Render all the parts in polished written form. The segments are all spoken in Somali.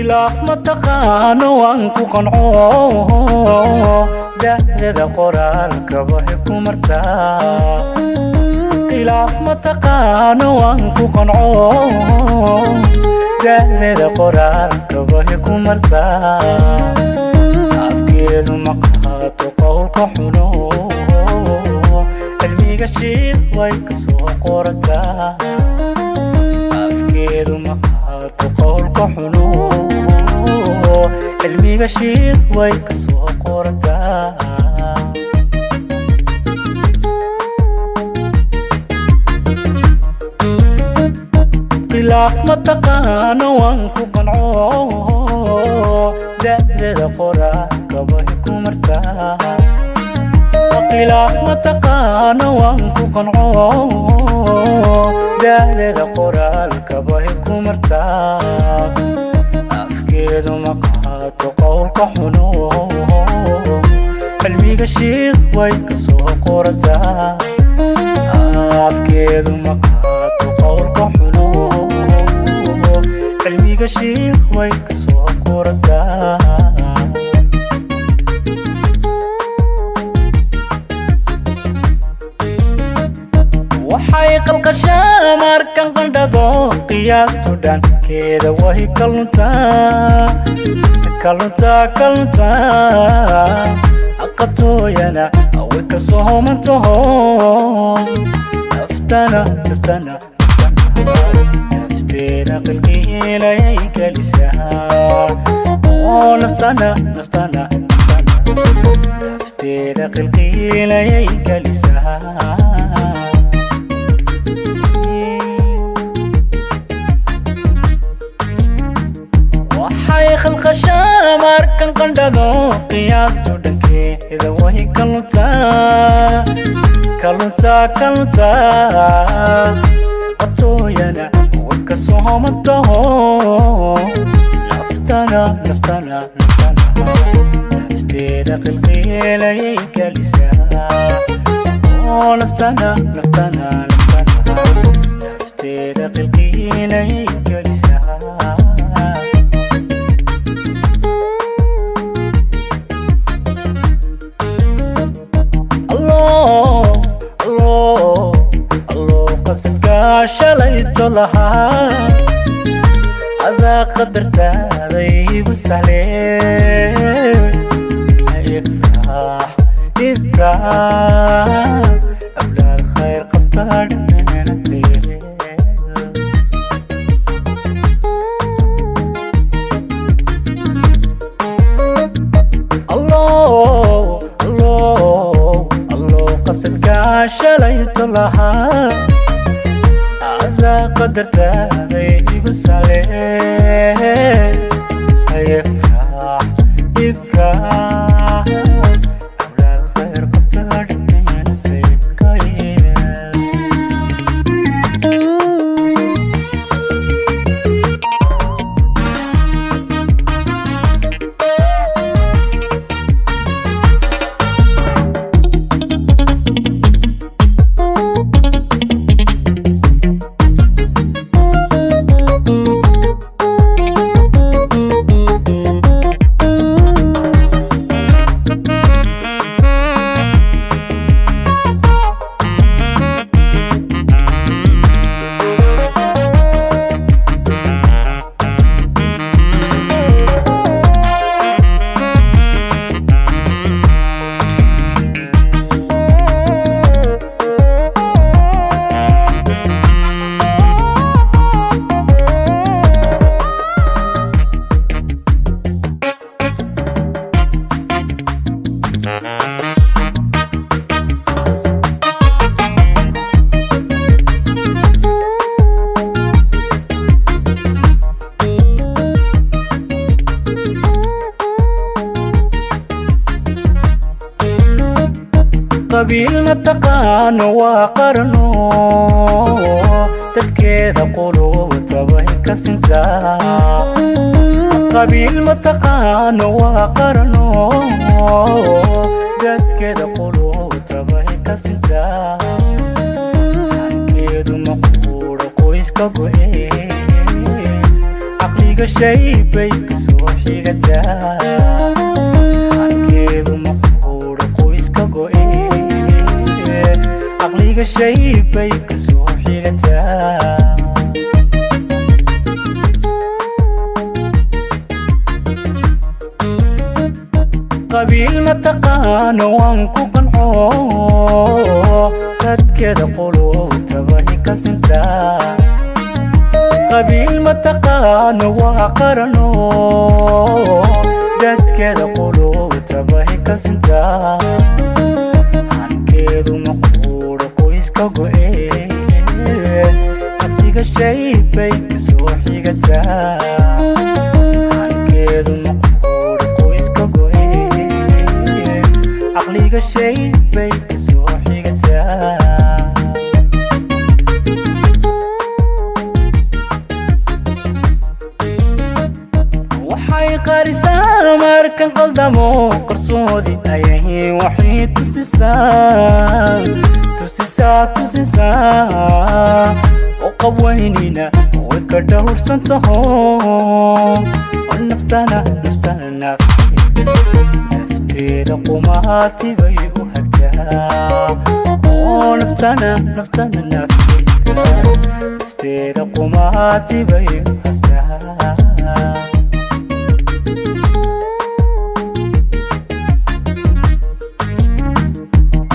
khilaaf ma taqaano waan ku qanco da'dada qoraalkaba ku martaa khilaaf ma taqaano waan ku qanco da'dada qoraalkaba ku martaa afkeedu ma qaato qowlka xuno cilmiga shiid way ka soo qorataa afkeedu ma qaato qowlka xuno cilmiga shiid way ka soo qorataa khilaaf ma taqaano waan ku qanco da'dada qoraalkaba ku martaa khilaaf ma taqaano waan ku qanco da'dada qoraalkaba ku martaa afkeedu ma qaato qowlka xuno cilmiga shiid way ka soo qorataa afkeedu ma qaato qowlka xuno cilmiga shiid way ka soo qorataa waxay qalqashaa markan qandhado qiyaastu dhankeeda way kaluntaa aqatooyana way ka soo homantaho nafteeda qilqiilayay gelisaa nafteeda qilqiilayay gelisaa waxay khalqashaa markan qandhado qiyaastu dhankeeda way kaluntaa qatooyana way ka soo homantaho nafteeda qilqiilayay gelisaa nafteeda qilqiilayay gelisaa qasadkaa shalayto lahaa adaa qadartaaday igu sahlee ifraax awlaad khayr qabtaa dhammaanteed qasadkaa shalayto lahaa qadartaaday igu sahlee ifraax awlaad khayr qabtaa dhammaanteed ka yeel qabiil ma taqaano waa qarno dadkeeda qulubta way ka sintaa qabiil ma taqaano waa qarno dadkeeda qulubta way ka sintaa hankeedu ma quuro qoyska go'e عقليقة شي بيك سوحي قدا حنكيدو مقهور قويسكا قوئي عقليقة شي بيك سوحي قدا قبيل ما تقان وانكو قنعو قد كده قلوب تبهي كسنتا قبيل ما تقان وقرنو قد كده قلوب تبهي كسنتا عن كده مقبول قويس كقوئي عقليقة شي بيك سوحي قدا عن كده مقبول قويس كقوئي عقليقة شي بيك سوحي قدا وحي قارسا ماركن قلدمو قرصودي أيه وحي تسيسا وقوينينا وكدور سنتهم ونفتنا نفتيدا قماتي بيو هكتا ونفتنا نفتيدا قماتي بيو هكتا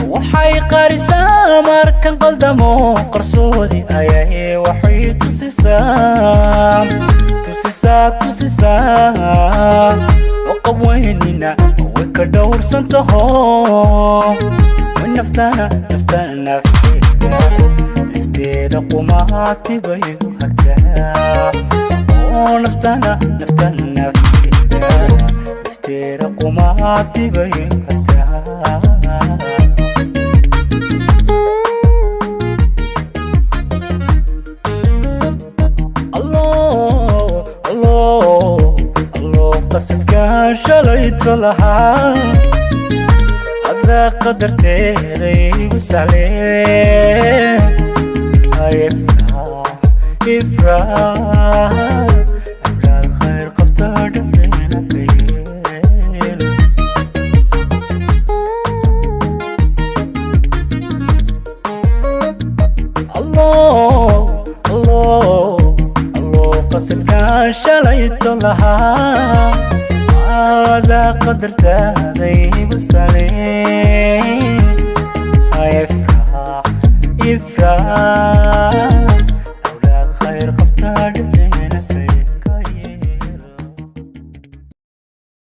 وحي قارسا ماركن قلدمو قرصودي أيه وحي تسيسا وقوينينا وكدور سنتهم ونفتنا نفتيدا قماتي بيو هكتا ونفتنا نفتيدا قماتي بيو هكتا قصدك شليت لها هذا قدرتي ذي وسعلي إفراح أولى الخير قبطة دفينا قيل الله قصدك شليت لها هذا قدرت ذي وسعلي إفراح